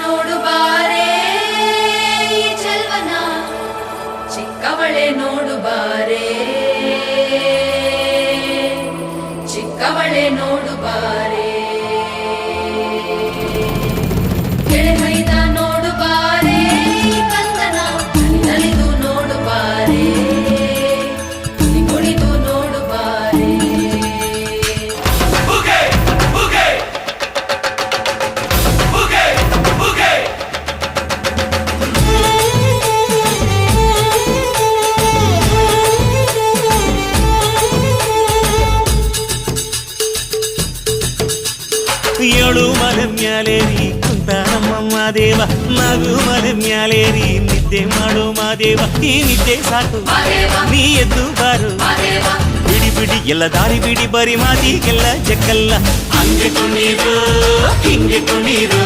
ನೋಡು ಬಾರೆ ಈ ಚೆಲ್ವನ ಚಿಕ್ಕವಳೆ ನೋಡು ಬಾರೆ ಚಿಕ್ಕವಳೆ ನೋಡು ಬಾರೆ ಕೆಳೆ ಮೈದ ನೋಡು ಬಾರೆ ಈ ಕಂದನ ನಲಿದು ನೋಡು ಬಾರೆ ಕುಣಿದು ನೋಡು ಬಾರೆ ಏಳು ಮಲೆ ಮ್ಯಾಲೇರಿ ಕುಂತ ನಮ್ಮ ಮಾದೇವ ನಗು ಮಲೆ ಮ್ಯಾಲೇರಿ ನಿದ್ದೆ ಮಾಡು ಮಾದೇವ ಈ ನಿದ್ದೆ ಸಾಕು ನೀ ಎದ್ದು ಬಾರು ಬಿಡಿ ಬಿಡಿ ಎಲ್ಲ ದಾರಿ ಬಿಡಿ ಬರಿ ಮಾತಿಗೆಲ್ಲ ಜಕ್ಕಲ್ಲ ಹಂಗೆ ಕುಣೀರು ಹಿಂಗೆ ಕುಣೀರು